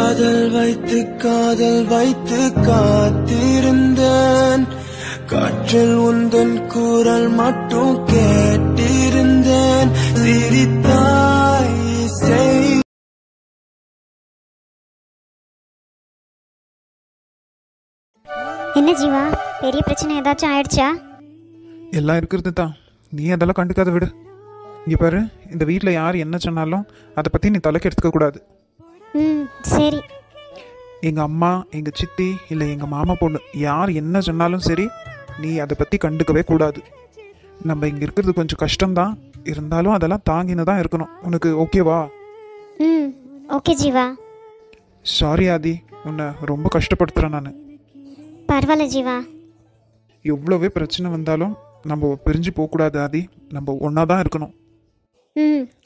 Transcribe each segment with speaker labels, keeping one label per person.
Speaker 1: காதல் வைத்து காத்திருந்தேன். காற்றில் உந்தன் குரல் மட்டும் கேட்டிருந்தேன். சிரித்தாய் செய்.
Speaker 2: என்ன ஜீவா, பெரிய பிரச்சனை ஏதாச்சும் ஆயிடுச்சா?
Speaker 3: எல்லாம் இருக்கிறது தான், நீ அதெல்லாம் கண்டுக்காத விடு. இங்கே பாரு, இந்த வீட்டில் யார் என்ன சொன்னாலும் அதை பற்றி நீ தலைக்கு எடுத்துக்க கூடாது.
Speaker 2: சரி.
Speaker 3: எங்கள் அம்மா, எங்கள் சித்தி, இல்லை எங்கள் மாமா பொண்ணு யார் என்ன சொன்னாலும் சரி, நீ அதை பற்றி கண்டுக்கவே கூடாது. நம்ம இங்கே இருக்கிறது கொஞ்சம் கஷ்டம்தான், இருந்தாலும் அதெல்லாம் தாங்கின்னு தான் இருக்கணும். உனக்கு ஓகேவா?
Speaker 2: ஓகே ஜீவா.
Speaker 3: சாரி ஆதி, உன்னை ரொம்ப கஷ்டப்படுத்துகிறேன் நான்.
Speaker 2: பரவாயில்ல ஜீவா.
Speaker 3: எவ்வளோவே பிரச்சனை வந்தாலும் நம்ம பிரிஞ்சு போகக்கூடாது ஆதி, நம்ம ஒன்றா தான் இருக்கணும்.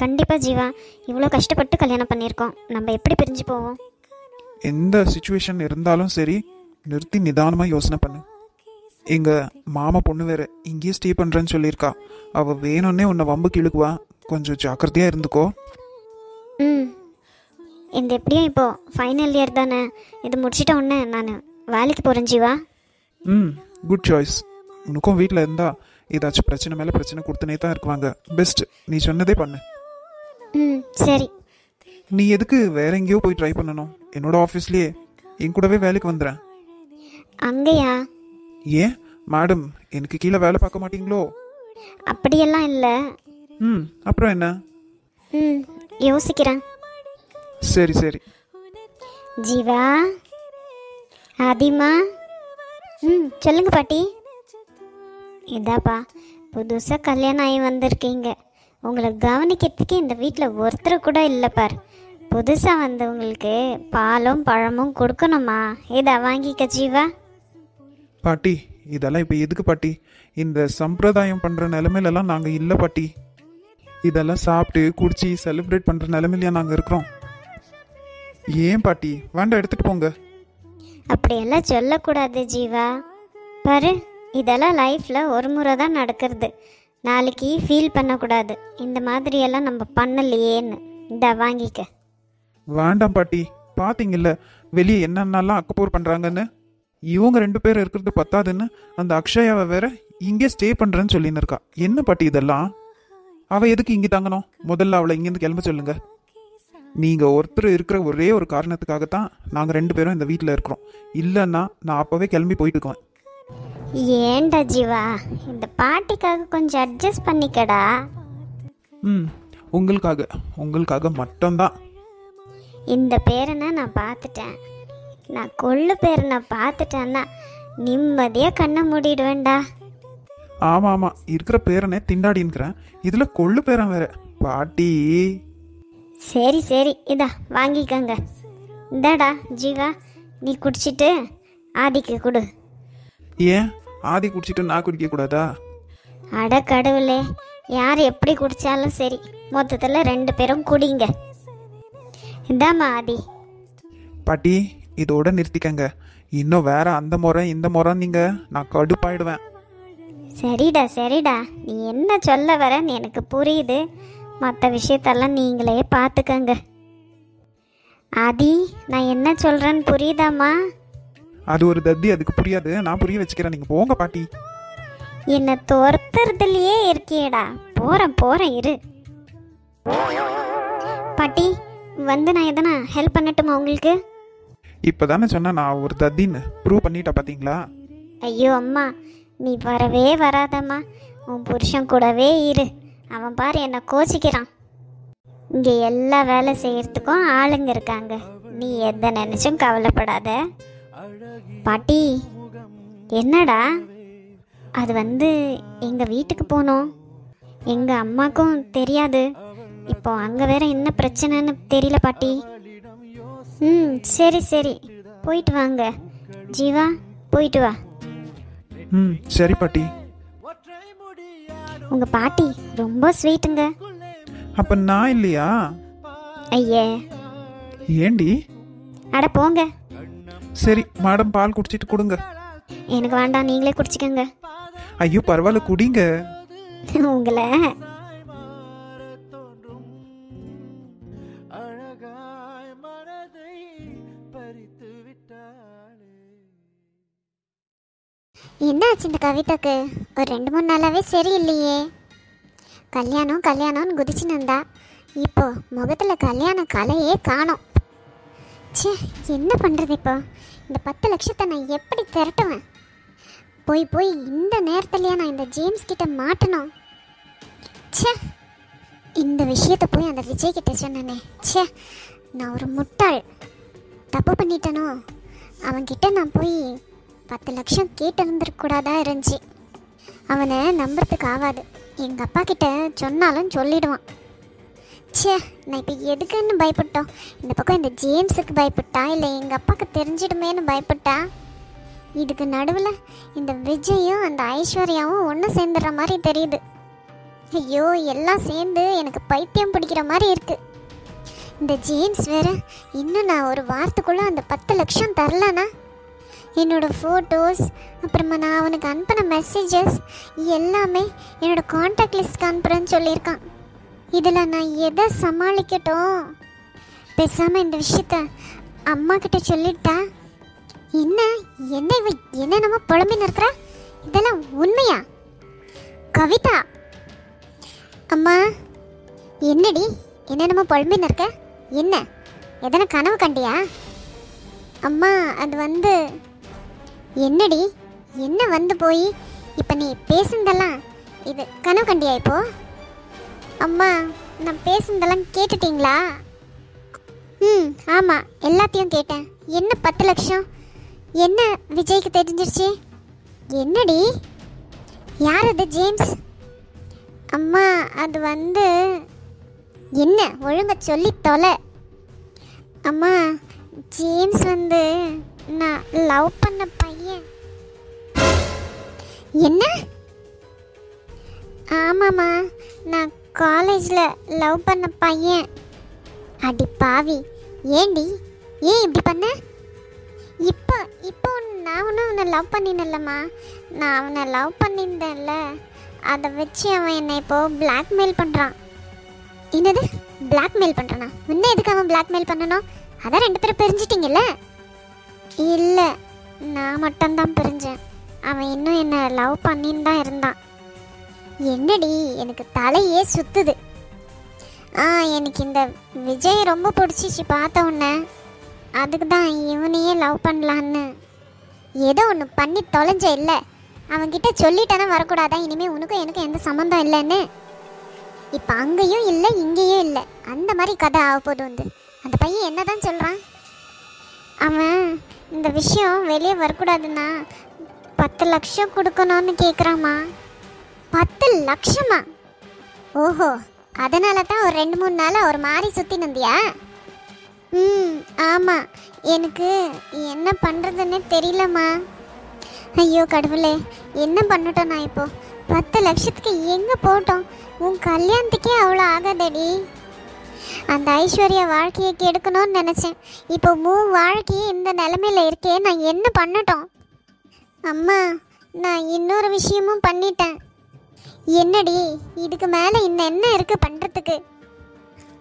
Speaker 2: கண்டிப்பாக ஜீவா. இவ்வளோ கஷ்டப்பட்டு கல்யாணம் பண்ணியிருக்கோம், நம்ம எப்படி பிரிஞ்சு போவோம்?
Speaker 3: எந்த சுச்சுவேஷன் இருந்தாலும் சரி, நிறுத்தி நிதானமாக யோசனை பண்ணு. எங்கள் மாமா பொண்ணு வேறு இங்கேயே ஸ்டே பண்ணுறேன்னு சொல்லியிருக்கா. அவள் வேணும்னே உன்னை வம்புக்கு இழுக்குவா, கொஞ்சம் ஜாக்கிரதையாக இருந்துக்கோ.
Speaker 2: இந்த எப்படியும் இப்போது ஃபைனல் இயர் தானே, இது முடிச்சிட்ட உடனே நான் வேலைக்கு போகிறேன் ஜீவா.
Speaker 3: Good choice. உனக்கும் வீட்டில் இருந்தால் ஏதாச்சும் பிரச்சனை மேலே பிரச்சனை கொடுத்துனே தான் இருக்குவாங்க. பெஸ்ட், நீ சொன்னதே பண்ணு.
Speaker 2: சரி.
Speaker 3: நீ எதுக்கு வேற எங்கேயோ போய் ட்ரை பண்ணணும்? என்னோட ஆஃபீஸ்லேயே என் கூடவே வேலைக்கு வந்துடுறேன்.
Speaker 2: அங்கேயா?
Speaker 3: ஏன் மேடம், எனக்கு கீழே வேலை பார்க்க மாட்டீங்களோ?
Speaker 2: அப்படியெல்லாம் இல்லை.
Speaker 3: அப்புறம் என்ன?
Speaker 2: யோசிக்கிறேன்.
Speaker 3: சரி சரி.
Speaker 2: ஜீவா, ஆதிமா. சொல்லுங்க பாட்டி. இதாப்பா, புதுசாக கல்யாணம் ஆகி வந்திருக்கீங்க, உங்களை கவனிக்கிறதுக்கு இந்த வீட்டில் ஒருத்தர் கூட இல்லை பார். புதுசாக வந்தவங்களுக்கு பாலும் பழமும் கொடுக்கணுமா? இதை வாங்கிக்க ஜீவா.
Speaker 3: பாட்டி, இதெல்லாம் இப்போ எதுக்கு பாட்டி? இந்த சம்பிரதாயம் பண்ணுற நிலைமையிலலாம் நாங்கள் இல்லை பாட்டி. இதெல்லாம் சாப்பிட்டு குடிச்சு செலிப்ரேட் பண்ணுற நிலைமையிலையா நாங்கள் இருக்கிறோம். ஏன் பாட்டி, வேண்டாம், எடுத்துகிட்டு போங்க.
Speaker 2: அப்படியெல்லாம் சொல்லக்கூடாது ஜீவா. பாரு, இதெல்லாம் லைஃப்பில் ஒரு முறை தான் நடக்கிறது, நாளைக்கு ஃபீல் பண்ணக்கூடாது. இந்த மாதிரியெல்லாம் நம்ம பண்ணலையேன்னு. இதை வாங்கிக்க.
Speaker 3: வேண்டாம் பாட்டி, பார்த்தீங்கல்ல வெளியே என்னென்னலாம் அக்கப்போர் பண்ணுறாங்கன்னு. இவங்க 2 பேர் இருக்கிறது பத்தாதுன்னு அந்த அக்ஷயாவை வேற இங்கே ஸ்டே பண்ணுறேன்னு சொல்லின்னு இருக்கா. என்ன பாட்டி இதெல்லாம்? அவள் எதுக்கு இங்கே தங்கணும்? முதல்ல அவளை இங்கேருந்து கிளம்ப சொல்லுங்க. நீங்கள் ஒருத்தர் இருக்கிற ஒரே ஒரு காரணத்துக்காகத்தான் நாங்கள் 2 பேரும் இந்த வீட்டில் இருக்கிறோம். இல்லைன்னா நான் அப்போவே கிளம்பி போயிட்டு இருக்கேன்.
Speaker 2: ஏண்டா ஜீவா, இந்த பாட்டிக்காக கொஞ்சம் அட்ஜஸ்ட் பண்ணிக்கடா.
Speaker 3: உங்களுக்காக மட்டும்தான்.
Speaker 2: இந்த பேரனை நான் பார்த்துட்டேன், நான் கொள்ளு பேரனை பார்த்துட்டேன்னா நிம்மதியாக கண்ணை மூடிடுவேண்டா.
Speaker 3: ஆமாம், இருக்கிற பேரனே திண்டாடின்னுக்கிறேன், இதில் கொள்ளு பேரன் வேற. பாட்டி
Speaker 2: சரி சரி, இதா வாங்கிக்கங்க. இந்தாடா ஜீவா, நீ குடிச்சிட்டு ஆதிக்கு கொடு.
Speaker 3: ஏன் ஆதி குடிச்சிட்டு நான் குடிக்க கூடாதா?
Speaker 2: அட கடவுளே, யார் எப்படி குடித்தாலும் சரி, மொத்தத்தில் 2 பேரும் குடிங்க. இந்தாம்மா ஆதி.
Speaker 3: பாட்டி, இதோட நிறுத்திக்கங்க. இன்னும் வேற அந்த முறை இந்த முறை நீங்கள் நான் கடுப்பாயிடுவேன்.
Speaker 2: சரிடா சரிடா, நீ என்ன சொல்ல வரன்னு எனக்கு புரியுது. மற்ற விஷயத்தெல்லாம் நீங்களே பார்த்துக்கங்க. ஆதி, நான் என்ன சொல்கிறேன்னு புரியுதாம்மா?
Speaker 3: அது ஒரு தத்தி, அதுக்கு புரியாது, நான் புரிய வச்சுக்கிறேன். நீங்கள் போங்க பாட்டி.
Speaker 2: என்னை துரத்துறதுலையே இருக்கியடா. போகிறேன் இரு. பாட்டி, வந்து நான் எதனா ஹெல்ப் பண்ணட்டுமா உங்களுக்கு?
Speaker 3: இப்போ தானே சொன்னேன் நான் ஒரு தத்தின்னு, ப்ரூவ் பண்ணிட்டா பார்த்தீங்களா?
Speaker 2: ஐயோ அம்மா, நீ வரவே வராதம்மா, உன் புருஷன் கூடவே இரு. அவன் பாரு என்னை கோச்சிக்கிறான். இங்கே எல்லா வேலை செய்யறதுக்கும் ஆளுங்க இருக்காங்க, நீ எதை நினைச்சும் கவலைப்படாத. பாட்டி, என்னடா அது எங்கள் வீட்டுக்கு போனோம், எங்கள் அம்மாக்கும் தெரியாது. இப்போ அங்கே வேற என்ன பிரச்சனைன்னு தெரியல பாட்டி. சரி சரி, போயிட்டு வாங்க ஜீவா, போயிட்டு வா.
Speaker 3: சரி பாட்டி.
Speaker 2: உங்க பாட்டி ரொம்ப ஸ்வீட்டுங்க.
Speaker 3: அப்ப நான் இல்லையா?
Speaker 2: ஐயே,
Speaker 3: ஏண்டி?
Speaker 2: அட போங்க.
Speaker 3: சரி மேடம், பால் குடிச்சிட்டு கொடுங்க.
Speaker 2: எனக்கு வேண்டாம், நீங்களே குடிச்சிக்கங்க.
Speaker 3: ஐயோ பரவாயில்ல, குடிங்க.
Speaker 2: உங்களை
Speaker 1: பறித்து விட்டாளே.
Speaker 2: என்னாச்சு இந்த கவிதாக்கு? ஒரு 2-3 நாளாவே சரியில்லையே. கல்யாணம் கல்யாணம்னு குதிச்சுன்னு இருந்தா, இப்போ முகத்தில் கல்யாண கலையே காணோம். ச்சே, என்ன பண்ணுறது இப்போ? இந்த 10 லட்சத்தை நான் எப்படி திரட்டுவேன்? போய் போய் இந்த நேரத்துலையா நான் இந்த ஜேம்ஸ் கிட்ட மாட்டணும்? ச்சே, இந்த விஷயத்தை போய் அந்த விஜய் கிட்ட சொன்னனே. ச்சே, நான் ஒரு முட்டாள், தப்பு பண்ணிட்டனோ. அவன்கிட்ட நான் போய் 10 லட்சம் கேட்டு இருந்துருக்கூடாதா இருந்துச்சு. அவனை நம்புறதுக்கு ஆகாது. எங்கள் அப்பா கிட்ட சொன்னாலும் சொல்லிடுவான். ச்சே, நான் இப்போ எதுக்குன்னு பயப்பட்டோம்? இந்த பக்கம் இந்த ஜேம்ஸுக்கு பயப்பட்டா, இல்லை எங்கள் அப்பாவுக்கு தெரிஞ்சிடுமேன்னு பயப்பட்டா. இதுக்கு நடுவில் இந்த விஜயும் அந்த ஐஸ்வர்யாவும் ஒன்று சேர்ந்துடுற மாதிரி தெரியுது. ஐயோ, எல்லாம் சேர்ந்து எனக்கு பைத்தியம் பிடிக்கிற மாதிரி இருக்கு. இந்த ஜேம்ஸ் வேற இன்னும் நான் ஒரு வாரத்துக்குள்ளே அந்த 10 லட்சம் தரலனா, என்னோடய ஃபோட்டோஸ், அப்புறமா நான் அவனுக்கு அனுப்பின மெசேஜஸ் எல்லாமே என்னோடய காண்டாக்ட் லிஸ்ட்க்கு அனுப்புகிறேன்னு சொல்லியிருக்கான். இதில் நான் எதை சமாளிக்கட்டும்? பேசாமல் இந்த விஷயத்த அம்மா கிட்ட சொல்லிட்டா. என்ன என்னென்னமோ புலம்பின்னு இருக்கிறா? இதெல்லாம் உண்மையா? கவிதா, அம்மா என்னடி என்னென்னமோ புலம்பின்னு இருக்க? என்ன எதனா கனவு கண்டியா? அம்மா அது என்னடி, என்ன வந்து போய் இப்போ நீ பேசுனதெல்லாம் இது கனவு கண்டியா? இப்போ அம்மா, நான் பேசுனதெல்லாம் கேட்டுட்டீங்களா? ஆமாம், எல்லாத்தையும் கேட்டேன். என்ன 10 லட்சம்? என்ன விஜய்க்கு தெரிஞ்சிருச்சு? என்னடி, யார் அது ஜேம்ஸ்? அம்மா, அது என்ன ஒழுங்க சொல்லி தொலை. அம்மா, ஜேம்ஸ் நான் லவ் பண்ண பையன். என்ன? ஆமாம்மா, நான் காலேஜில் லவ் பண்ண பையன். அடி பாவி, ஏண்டி ஏன் இப்படி பண்ண? இப்போ நான் ஒன்றும் அவனை லவ் பண்ணினல்லம்மா. நான் அவனை லவ் பண்ணியிருந்தேன்ல, அதை வச்சு அவன் என்னை இப்போது பிளாக்மெயில் பண்ணுறான். என்னது பிளாக்மெயில் பண்ணுறானா? இன்னும் எதுக்கு அவன் பிளாக்மெயில் பண்ணணும்? அதான் 2 பேரும் பிரிஞ்சிட்டிங்கல்ல? இல்லை, நான் மட்டும்தான் பிரிஞ்சேன். அவன் இன்னும் என்னை லவ் பண்ணின்னு தான் இருந்தான். என்னடி, எனக்கு தலையே சுத்துது. எனக்கு இந்த விஜய் ரொம்ப பிடிச்சிச்சு பார்த்த உடனே. அதுக்கு தான் இவனையே லவ் பண்ணலான்னு ஏதோ ஒன்று பண்ணி தொலைஞ்ச. இல்லை, அவன்கிட்ட சொல்லிட்டேன்னா வரக்கூடாதா? இனிமேல் உனக்கும் எனக்கும் எந்த சம்மந்தம் இல்லைன்னு. இப்போ அங்கேயும் இல்லை இங்கேயும் இல்லை, அந்த மாதிரி கதை ஆக போது. அந்த பையன் என்ன தான் சொல்கிறான்? அவன் இந்த விஷயம் வெளியே வரக்கூடாதுன்னா 10 லட்சம் கொடுக்கணும்னு கேட்குறாம்மா. 10 லட்சமா? ஓஹோ, அதனால தான் ஒரு 2-3 நாளாக ஒரு மாதிரி சுற்றி நந்தியா? ஆமாம், எனக்கு என்ன பண்ணுறதுன்னு தெரியலம்மா. ஐயோ கடவுளே, என்ன பண்ணட்டும் நான் இப்போ? 10 லட்சத்துக்கு எங்கே போட்டோம்? உன் கல்யாணத்துக்கே அவ்வளோ ஆகாதடி. அந்த ஐஸ்வர்யா வாழ்க்கையை கெடுக்கணும்னு நினச்சேன். இப்போ வாழ்க்கையே இந்த நிலமையில இருக்கே, நான் என்ன பண்ணட்டும்? அம்மா, நான் இன்னொரு விஷயமும் பண்ணிட்டேன். என்னடி? இதுக்கு மேலே இன்னும் என்ன இருக்குது பண்ணுறதுக்கு?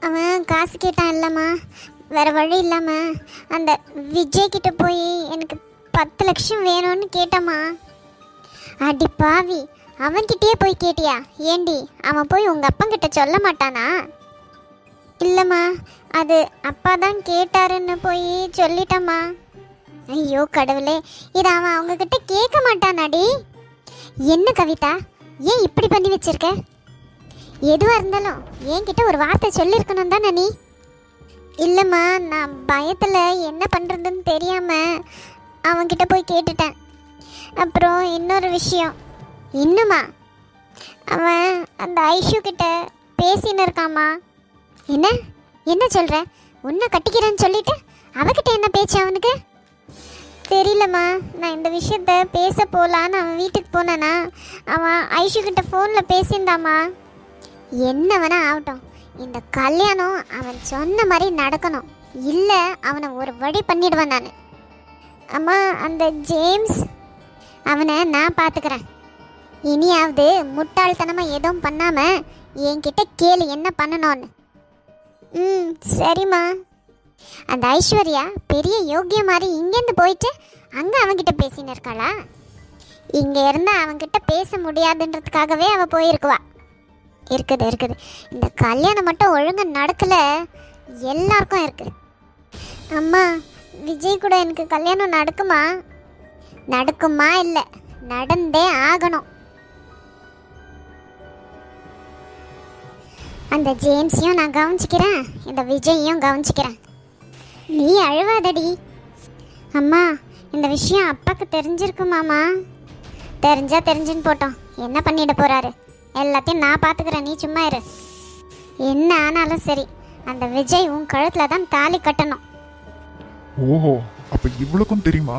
Speaker 2: அவன் காசு கேட்டான் இல்லைம்மா, வேறு வழி இல்லாமல் அந்த விஜய் கிட்ட போய் எனக்கு 10 லட்சம் வேணும்னு கேட்டம்மா. அடி பாவி, அவன்கிட்டயே போய் கேட்டியா? ஏண்டி, அவன் போய் உங்கள் அப்பங்கிட்ட சொல்ல மாட்டானா? இல்லைம்மா, அது அப்பா தான் கேட்டாருன்னு போய் சொல்லிட்டம்மா. ஐயோ கடவுளே, இதை அவன் அவங்கக்கிட்ட கேட்க மாட்டானாடி? என்ன கவிதா, ஏன் இப்படி பண்ணி வச்சிருக்க? எதுவாக இருந்தாலும் என்கிட்ட ஒரு வார்த்தை சொல்லியிருக்கணும் தானே நீ? இல்லைம்மா, நான் பயத்தில் என்ன பண்ணுறதுன்னு தெரியாமல் அவன்கிட்ட போய் கேட்டுட்டேன். அப்புறம் இன்னொரு விஷயம். இன்னுமா? அவன் அந்த ஐஷு கிட்ட பேசின்னு இருக்காம்மா. என்ன என்ன சொல்கிற? உன்னை கட்டிக்கிறேன்னு சொல்லிட்டு அவகிட்ட என்ன பேச்சு அவனுக்கு? தெரியலம்மா, நான் இந்த விஷயத்த பேச போகலான்னு அவன் வீட்டுக்கு போனானா, அவன் ஐஷு கிட்ட ஃபோனில் பேசியிருந்தாம்மா. என்ன வேணா ஆகட்டும், இந்த கல்யாணம் அவன் சொன்ன மாதிரி நடக்கணும். இல்லை, அவனை ஒரு வழி பண்ணிடுவேன் நான். அம்மா, அந்த ஜேம்ஸ், அவனை நான் பார்த்துக்கிறேன். இனியாவது முட்டாள்தனமாக எதுவும் பண்ணாமல் என்கிட்ட கேளு என்ன பண்ணணும்னு. சரிம்மா. அந்த ஐஸ்வர்யா பெரிய யோக்கிய மாதிரி இங்கேருந்து போயிட்டு அங்கே அவன்கிட்ட பேசின்னு இருக்காளா? இங்கே இருந்தால் அவன்கிட்ட பேச முடியாதுன்றதுக்காகவே அவள் போயிருக்குவா. இருக்குது. இந்த கல்யாணம் மட்டும் ஒழுங்காக நடக்கல, எல்லாருக்கும் இருக்குது. அம்மா, விஜய் கூட எனக்கு கல்யாணம் நடக்குமா? நடக்குமா இல்லை, நடந்தே ஆகணும். அந்த ஜேம்ஸையும் நான் கவனிச்சிக்கிறேன், இந்த விஜயையும் கவனிச்சிக்கிறேன். நீ அழுவாதடி. அம்மா, இந்த விஷயம் அப்பாவுக்கு தெரிஞ்சிருக்குமாம்மா? தெரிஞ்சுன்னு போட்டோம், என்ன பண்ணிட போகிறாரு? எல்லாத்தையும் நான் பார்த்துக்கிறேன், நீ சும்மா இரு. என்ன ஆனாலும் சரி, அந்த விஜய் உன் கழுத்தில் தான் தாலி கட்டணும்.
Speaker 4: ஓஹோ, அப்ப இவளுக்கும் தெரியுமா?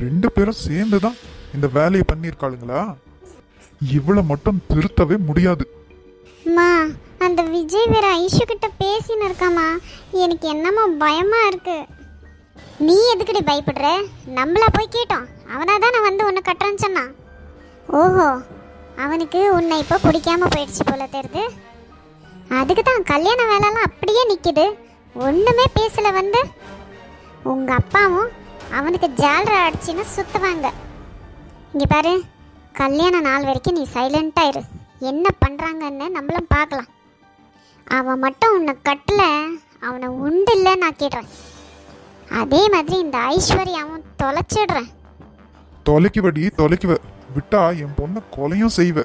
Speaker 4: 2 பேரும் சேர்ந்து தான் இந்த வேலையை பண்ணியிருக்காளுங்களா? இவளை மட்டும் திருத்தவே முடியாது.
Speaker 2: அம்மா, அந்த விஜய் வேற ஐஷு கிட்ட பேசின்னு இருக்காமா, எனக்கு என்னமோ பயமா இருக்கு. நீ எதுக்கடி பயப்படுற? நம்மளா போய் கேட்டோம், அவனா தான் நான் வந்து உன்னை கட்டுறேன்னு சொன்னான். ஓஹோ, அவனுக்கு உன்னை இப்போ பிடிக்காம போயிடுச்சு போல தெரியுது. அதுக்கு தான் கல்யாண வேலைலாம் அப்படியே நிற்கிது, ஒன்றுமே பேசல. வந்து உங்கள் அப்பாவும் அவனுக்கு ஜாலரை அடிச்சின்னு சுற்றுவாங்க. இங்கே பாரு, கல்யாண நாள் வரைக்கும் நீ சைலண்ட்டாக இரு, என்ன பண்ணுறாங்கன்னு நம்மளும் பார்க்கலாம். அவன் மட்டும் உன்னை கட்டல, அவனை உண்டு இல்லைன்னு ஆக்கிடுறேன். அதே மாதிரி இந்த ஐஸ்வர்யாவும் தொலைச்சிடுறேன்.
Speaker 4: தொலைக்குவ விட்டா என் பொண்ணை கொலையும் செய்வ.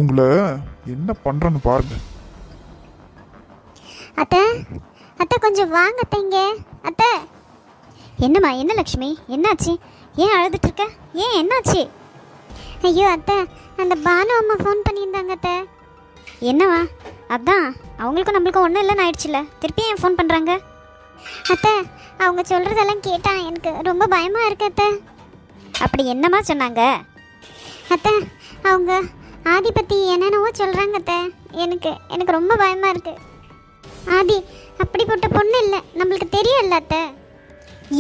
Speaker 4: உங்களை என்ன பண்றேன்னு பாருங்க.
Speaker 2: அத்தை கொஞ்சம் வாங்க அத்தைங்க. அத்தை.
Speaker 5: என்னம்மா, என்ன லக்ஷ்மி, என்னாச்சு? ஏன் அழுதுட்டு இருக்க? ஏன் என்னாச்சு?
Speaker 2: ஐயோ அத்தை, அந்த பானு அம்மா ஃபோன் பண்ணியிருந்தாங்க அத்தை.
Speaker 5: என்னவா? அதான் அவங்களுக்கும் நம்மளுக்கும் ஒன்றும் இல்லைன்னு ஆயிடுச்சுல, திருப்பி ஏன் ஃபோன் பண்ணுறாங்க?
Speaker 2: அத்தை, அவங்க சொல்கிறதெல்லாம் கேட்டால் எனக்கு ரொம்ப பயமாக இருக்கு அத்தை.
Speaker 5: அப்படி என்னம்மா சொன்னாங்க?
Speaker 2: அத்தை, அவங்க ஆதி பற்றி என்னென்னவோ சொல்கிறாங்க அத்தை. எனக்கு ரொம்ப பயமாக இருக்குது. ஆதி அப்படிப்பட்ட பொண்ணு இல்லை, நம்மளுக்கு தெரியல அத்தை.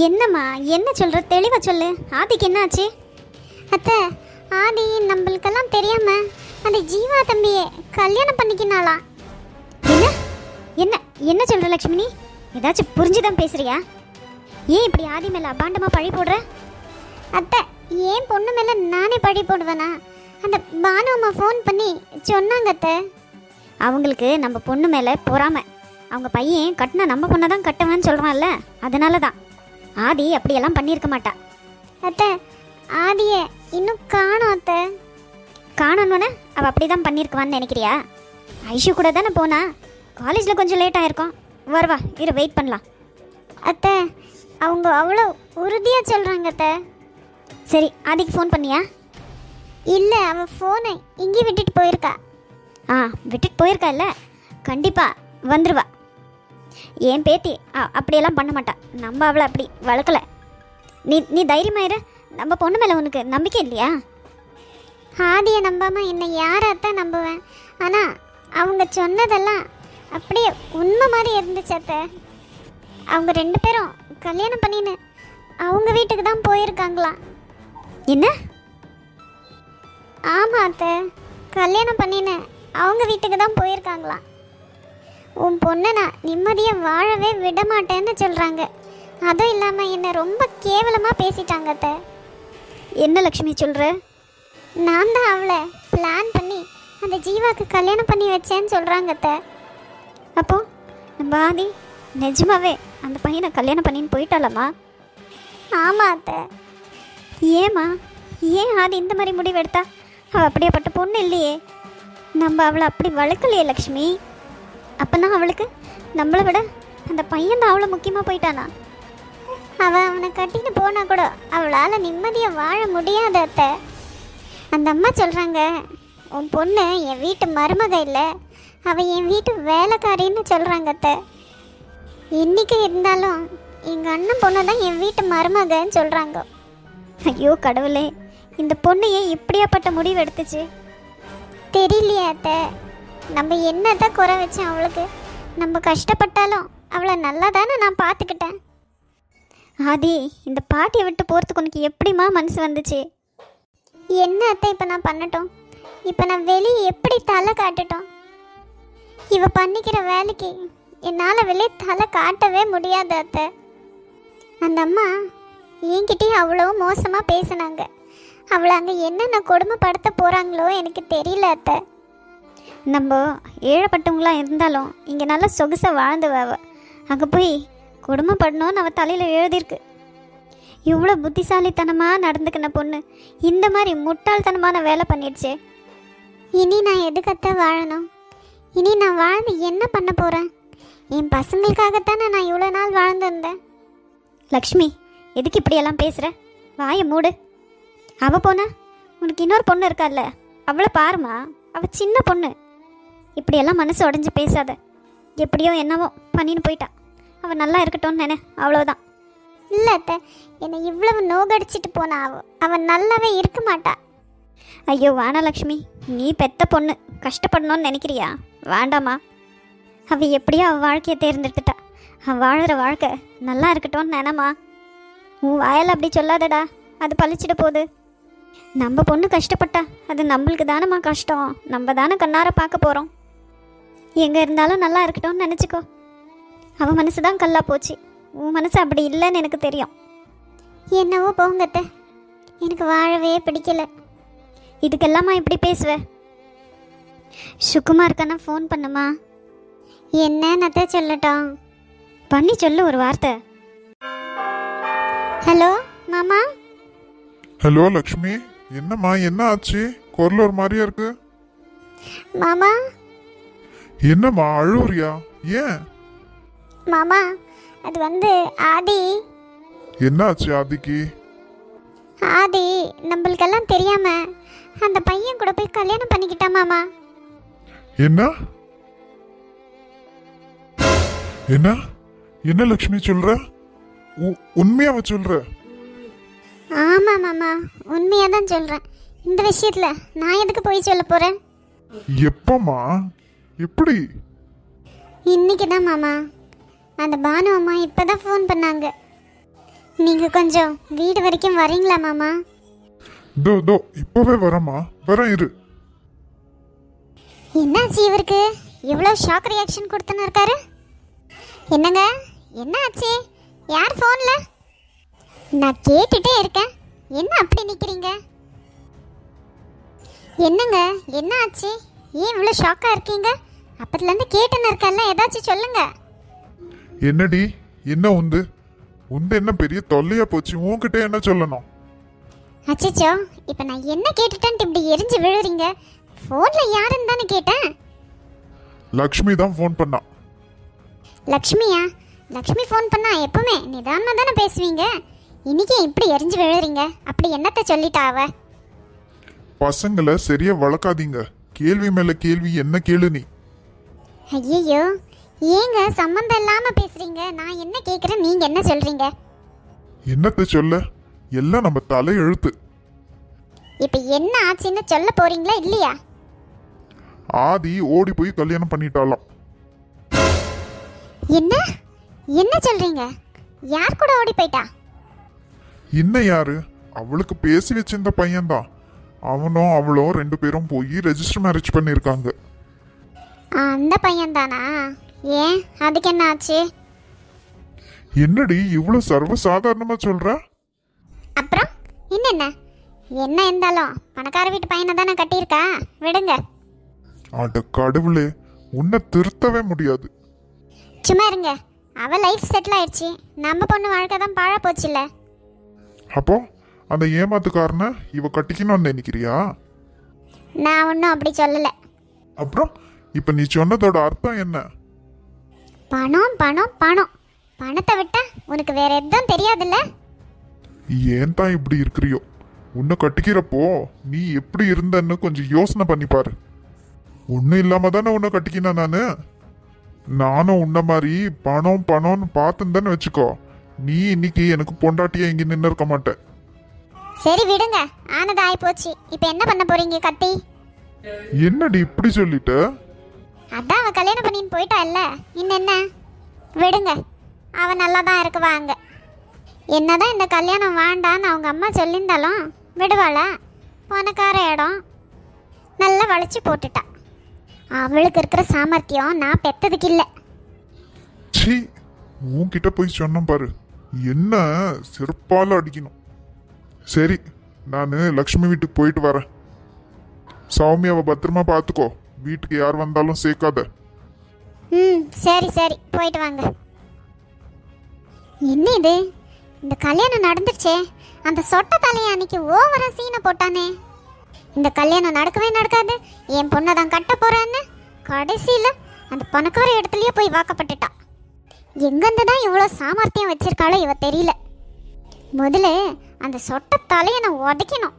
Speaker 5: என்னம்மா, என்ன சொல்கிற? தெளிவாக சொல்லு. ஆதிக்கு என்ன ஆச்சு?
Speaker 2: அத்தை, ஆதி நம்மளுக்கெல்லாம் தெரியாமல் அந்த ஜீவா தம்பியை கல்யாணம் பண்ணிக்கினாளா?
Speaker 5: என்ன என்ன சொல்கிற லக்ஷ்மினி? ஏதாச்சும் புரிஞ்சுதான் பேசுறியா? ஏன் இப்படி ஆதி மேலே அபாண்டமாக பழி போடுற?
Speaker 2: அத்தை, ஏன் பொண்ணு மேலே நானே பழி போடுவேனா? அந்த பானு அம்மா ஃபோன் பண்ணி சொன்னாங்க அத்தை.
Speaker 5: அவங்களுக்கு நம்ம பொண்ணு மேலே பொறாமை. அவங்க பையன் கட்டினா நம்ம பொண்ணை தான் கட்டுவேன்னு சொல்கிறான்ல, அதனால தான். ஆதி அப்படியெல்லாம் பண்ணியிருக்க மாட்டா.
Speaker 2: அத்தை, ஆதியை இன்னும் காணோம் அத்தை.
Speaker 5: காணணுன்னு அவள் அப்படி தான் பண்ணியிருக்குவான்னு நினைக்கிறியா? ஐஷு கூட தானே போனா, காலேஜில் கொஞ்சம் லேட் ஆகிருக்கோம். வருவா, இரு, வெயிட் பண்ணலாம்.
Speaker 2: அத்தை, அவங்க அவ்வளோ உறுதியாக சொல்கிறாங்க அத்தை.
Speaker 5: சரி, ஆதிக்கு ஃபோன் பண்ணியா?
Speaker 2: இல்லை, அவள் ஃபோனை இங்கே விட்டுட்டு போயிருக்கா.
Speaker 5: விட்டுட்டு போயிருக்கா? இல்லை, கண்டிப்பாக வந்துடுவா. என் பேத்தி அப்படியெல்லாம் பண்ண மாட்டா. நம்ம அவளை அப்படி வளர்க்கலை. நீ தைரியமாயிரு. நம்ம பொண்ணு மேலே உனக்கு நம்பிக்கை இல்லையா?
Speaker 2: ஆதியை நம்பாமல் என்னை யாராத்தான் நம்புவேன்? ஆனால் அவங்க சொன்னதெல்லாம் அப்படியே உண்மை மாதிரி இருந்துச்சு அத்தை. அவங்க 2 பேரும் கல்யாணம் பண்ணின்னு அவங்க வீட்டுக்கு தான் போயிருக்காங்களாம்.
Speaker 5: என்ன?
Speaker 2: ஆமாம் அத்தை, கல்யாணம் பண்ணின்னு அவங்க வீட்டுக்கு தான் போயிருக்காங்களாம். உன் பொண்ணை நான் நிம்மதியாக வாழவே விட மாட்டேன்னு சொல்கிறாங்க. அதுவும் இல்லாமல் என்னை ரொம்ப கேவலமாக பேசிட்டாங்க அத்தை.
Speaker 5: என்ன லக்ஷ்மி சொல்கிற?
Speaker 2: நான் தான் அவளை பிளான் பண்ணி அந்த ஜீவாக்கு கல்யாணம் பண்ணி வச்சேன்னு சொல்கிறாங்க அத்தை.
Speaker 5: அப்போ நம்ம ஆதி நிஜமாவே அந்த பையனை கல்யாணம் பண்ணின்னு போயிட்டாலம்மா?
Speaker 2: ஆமாம் அத்தை.
Speaker 5: ஏம்மா, ஏன் ஆதி இந்த மாதிரி முடிவு எடுத்தா? அவள் அப்படியேப்பட்ட பொண்ணு இல்லையே. நம்ம அவளை அப்படி வளர்க்கலையே லக்ஷ்மி. அப்போனா அவளுக்கு நம்மளை விட அந்த பையன் தான் அவ்வளோ முக்கியமாக போயிட்டானா?
Speaker 2: அவள் அவனை கட்டின்னு போனால் கூட அவளால் நிம்மதியாக வாழ முடியாத அத்தை. அந்த அம்மா சொல்கிறாங்க, உன் பொண்ணு என் வீட்டு மருமக இல்லை, அவள் என் வீட்டு வேலைக்காரின்னு சொல்கிறாங்க அத்தை. என்றைக்கு இருந்தாலும் எங்கள் அண்ணன் பொண்ணு தான் என் வீட்டு மருமகன்னு சொல்கிறாங்க.
Speaker 5: ஐயோ கடவுளே, இந்த பொண்ணு ஏன் இப்படியாப்பட்ட முடிவு எடுத்துச்சு?
Speaker 2: தெரியலையே அத்தை. நம்ம என்னதான் குறை வச்சோம் அவளுக்கு? நம்ம கஷ்டப்பட்டாலும் அவளை நல்லா தானே நான் பார்த்துக்கிட்டேன்.
Speaker 5: ஆதி, இந்த பாட்டியை விட்டு போகிறதுக்கு உனக்கு எப்படிமா மனசு வந்துச்சு?
Speaker 2: என்ன அத்தை இப்போ நான் பண்ணட்டும்? இப்போ நான் வெளியே எப்படி தலை காட்டட்டும்? இவ பண்ணிக்கிற வேலைக்கு
Speaker 5: என்னால் வெளியே தலை காட்டவே முடியாது அத்தை. அந்த அம்மா என்கிட்டயும் அவ்வளோ மோசமாக பேசினாங்க. அவளை அங்கே என்னென்ன கொடுமைப்படுத்த போகிறாங்களோ எனக்கு தெரியல அத்தை. நம்ம ஏழைப்பட்டவங்களா இருந்தாலும் இங்கே நல்லா சொகுசாக வாழ்ந்துவ. அங்கே போய் கொடுமைப்படணும்னு அவள் தலையில் எழுதியிருக்கு. இவ்வளோ புத்திசாலித்தனமாக நடந்துக்கின பொண்ணு இந்த மாதிரி முட்டாள்தனமான வேலை பண்ணிடுச்சே. இனி நான் எதுக்கத்த வாழணும்? இனி நான் வாழ்ந்து என்ன பண்ண போகிறேன்? என் பசங்களுக்காகத்தானே நான் இவ்வளோ நாள் வாழ்ந்துருந்தேன். லக்ஷ்மி, எதுக்கு இப்படியெல்லாம் பேசுகிற? வாயை மூடு. அவள் போனா உனக்கு இன்னொரு பொண்ணு இருக்கால்ல, அவளை பாருமா. அவள் சின்ன பொண்ணு. இப்படியெல்லாம் மனசு உடஞ்சி பேசாத. எப்படியோ என்னவோ பண்ணின்னு போயிட்டா. அவள் நல்லா இருக்கட்டும்னு நினை, அவ்வளோதான். இல்லை அத்தை, என்னை இவ்வளவு நோகடிச்சிட்டு போனா அவள் நல்லாவே இருக்க மாட்டா. ஐயோ வானலக்ஷ்மி, நீ பெத்த பொண்ணு கஷ்டப்படணும்னு நினைக்கிறியா? வேண்டாமா. அவள் எப்படியோ அவள் வாழ்க்கையை தேர்ந்தெடுத்துட்டா. அவள் வாழ்கிற வாழ்க்கை நல்லா இருக்கட்டும்னு நினைமா. உன் வாயால் அப்படி சொல்லாதடா, அது பழிச்சிட போகுது. நம்ம பொண்ணு கஷ்டப்பட்டா அது நம்மளுக்கு தானம்மா கஷ்டம். நம்ம தானே கண்ணார பார்க்க போகிறோம். எங்கே இருந்தாலும் நல்லா இருக்கட்டும்னு நினச்சிக்கோ. அவள் மனசு தான் கல்லா போச்சு. உன் மனசு அப்படி இல்லைன்னு எனக்கு தெரியும். என்னவோ போங்கத்த, எனக்கு வாழவே பிடிக்கல. இதுக்கெல்லாமா இப்படி பேசுவ? சுகுமாருக்கான ஃபோன் பண்ணுமா? என்னன்னத்த சொல்லட்டும்? பண்ணி சொல்லு ஒரு வார்த்தை. ஹலோ மாமா.
Speaker 4: ஹலோ லக்ஷ்மி, என்னம்மா, என்ன ஆச்சு? குரல் ஒரு மாதிரியா இருக்கு.
Speaker 5: மாமா.
Speaker 4: என்னம்மா அழுவுறியா? ஏன்
Speaker 5: மாமா, அது ஆதி.
Speaker 4: என்ன ஆச்சு ஆதிக்கு?
Speaker 5: ஆதி நம்மளுக்கெல்லாம் தெரியாம அந்த பையன் கூட போய் கல்யாணம் பண்ணிக்கிட்டா மாமா.
Speaker 4: என்ன என்ன என்ன லக்ஷ்மி சொல்ற? உண்மையாவ சொல்ற?
Speaker 5: ஆமா மாமா, உண்மையா தான் சொல்றேன். இந்த விஷயத்துல நான் எதுக்கு போய் சொல்ல போறேன்?
Speaker 4: எப்பமா? எப்படி?
Speaker 5: இன்னைக்கு தான் மாமா. அந்த பானு அம்மா இப்பதான் ஃபோன் பண்ணாங்க. நீங்க கொஞ்சம் வீடு வரைக்கும் வரீங்களா மாமா?
Speaker 4: தோ இப்பவே வரமா, வரேன் இரு.
Speaker 5: என்னாச்சு இவருக்கு? இவ்வளோ ஷாக் ரியாக்ஷன் கொடுத்துன்னு இருக்காரு. என்னங்க, என்ன ஆச்சு? யார் ஃபோன்ல? நான் கேட்டுட்டே இருக்கேன், என்ன அப்படி நிற்கிறீங்க? என்னங்க, என்ன ஆச்சு? ஏன் இவ்வளோ ஷாக்காக இருக்கீங்க? அப்பத்துலேருந்து கேட்டுன்னு இருக்கல்ல, ஏதாச்சும் சொல்லுங்க.
Speaker 4: என்னடி, என்ன உண்டு என்ன பெரிய தொல்லையா போச்சு? உன்கிட்ட என்ன சொல்லணும்?
Speaker 5: அச்சச்சோ, இப்போ நான் என்ன கேட்டுட்டேன்ட்டு இப்படி எரிஞ்சு விழுறீங்க? ஃபோனில் யாருன்னு தானே கேட்டேன்.
Speaker 4: லக்ஷ்மி தான் ஃபோன் பண்ணா.
Speaker 5: லக்ஷ்மியா? லக்ஷ்மி ஃபோன் பண்ணா எப்பவுமே நிதானமாக தானே பேசுவீங்க. இன்னைக்கு இப்படி எரிஞ்சு விழுறீங்க? அப்படி என்னத்தை சொல்லிட்டா அவ?
Speaker 4: பசங்களை சரியா வளர்க்காதீங்க. கேள்வி மேல கேள்வி என்ன கேளு நீ.
Speaker 5: ஐயோ, ஏங்க சம்மந்தம் இல்லாம பேசுறீங்க? நான் என்ன கேக்குறேன், நீங்க என்ன சொல்றீங்க?
Speaker 4: என்னத்தை சொல்ல? எல்லாம் நம்ம தலை எழுத்து.
Speaker 5: இப்ப என்ன ஆச்சுன்னு சொல்ல போறீங்களா இல்லையா?
Speaker 4: ஆதி ஓடி போய் கல்யாணம் பண்ணிட்டாலாம்.
Speaker 5: என்ன என்ன சொல்றீங்க? யார் கூட ஓடி போயிட்டா?
Speaker 4: இன்னும் யாரு? அவளுக்கு பேசி வச்சிருந்த பையன்தான். அவனும் அவளும் 2 பேரும் போய் ரெஜிஸ்டர் மேரேஜ் பண்ணிருக்காங்க.
Speaker 5: அந்த பையன் தானா? ஏன், அதுக்கு என்ன ஆச்சு?
Speaker 4: என்னடி இவ்வளவு சர்வசாதாரணமா சொல்ற?
Speaker 5: அப்புறம் என்ன என்ன இருந்தாலும் பணக்கார வீட்டு பையனை தானே கட்டியிருக்கா, விடுங்க.
Speaker 4: அட கடவுளே, உன்னை திருத்தவே முடியாது.
Speaker 5: சும்மா இருங்க. அவ லைஃப் செட்டில் ஆயிடுச்சு, நம்ம பொண்ணு வாழ்க்கை தான் பாழா போச்சுல்ல.
Speaker 4: அப்போ அந்த ஏமாத்துக்காரனை இவ கட்டிக்கணும்னு நினைக்கிறியா?
Speaker 5: நான் ஒன்றும் அப்படி சொல்லலை.
Speaker 4: அப்புறம் இப்ப நீ சொன்னதோட அர்த்தம் என்ன?
Speaker 5: பணம் பணம் பணம். பணத்தை விட்டா உனக்கு வேற எதுவும் தெரியாதுல்ல?
Speaker 4: ஏன் தான் இப்படி இருக்கிறியோ? உன்னை கட்டிக்கிறப்போ நீ எப்படி இருந்தன்னு கொஞ்சம் யோசனை பண்ணி பாரு. ஒன்றும் இல்லாம தானே உன்னை கட்டிக்கினேன் நானும் உன்ன மாதிரி பணம் பணம்னு பார்த்துன்னு வச்சுக்கோ, நீ இன்னைக்கு எனக்கு பொண்டாட்டியா இங்க நின்று இருக்க மாட்டேன்.
Speaker 5: சரி விடுங்க, ஆனது ஆயி போச்சு. இப்போ என்ன பண்ண போறீங்க கட்டி?
Speaker 4: என்னடி இப்படி சொல்லிட்ட?
Speaker 5: அதான் அவ கல்யாணம் பண்ணின்னு போயிட்டா இல்ல, இன்னும் என்ன? விடுங்க, அவ நல்லா தான் இருக்குவா அங்க. என்னதான் இந்த கல்யாணம் வேண்டான்னு அவங்க அம்மா சொல்லியிருந்தாலும் விடுவாளா? பணக்கார இடம் நல்லா வளைச்சு போட்டுட்டா. அவளுக்கு இருக்கிற சாமர்த்தியம் நான் பெத்ததுக்கு இல்லை.
Speaker 4: சி உன்கிட்ட போய் சொன்னேன் பாரு, என்ன செருப்பால அடிக்கணும். சரி, நான் லக்ஷ்மி வீட்டுக்கு போயிட்டு வரேன். சௌமியாவை பத்திரமா பார்த்துக்கோ, வீட்டுக்கு யார் வந்தாலும் சேர்க்காத.
Speaker 2: ம் சரி சரி, போயிட்டு வாங்க. என்ன இது, இந்த கல்யாணம் நடந்துருச்சே, அந்த சொட்ட தலையை அன்னைக்கு ஓவரா சீனை போட்டானே, இந்த கல்யாணம் நடக்கவே நடக்காது, என் பொண்ணை தான் கட்ட போறான்னு கடைசியில் அந்த பணக்கார இடத்துலயே போய் வாக்கப்பட்டுட்டான். எங்கேருந்து தான் இவ்வளோ சாமர்த்தியம் வச்சிருக்காளோ இவ தெரியல. முதல்ல அந்த சொட்ட தலையை நான் உதைக்கணும்.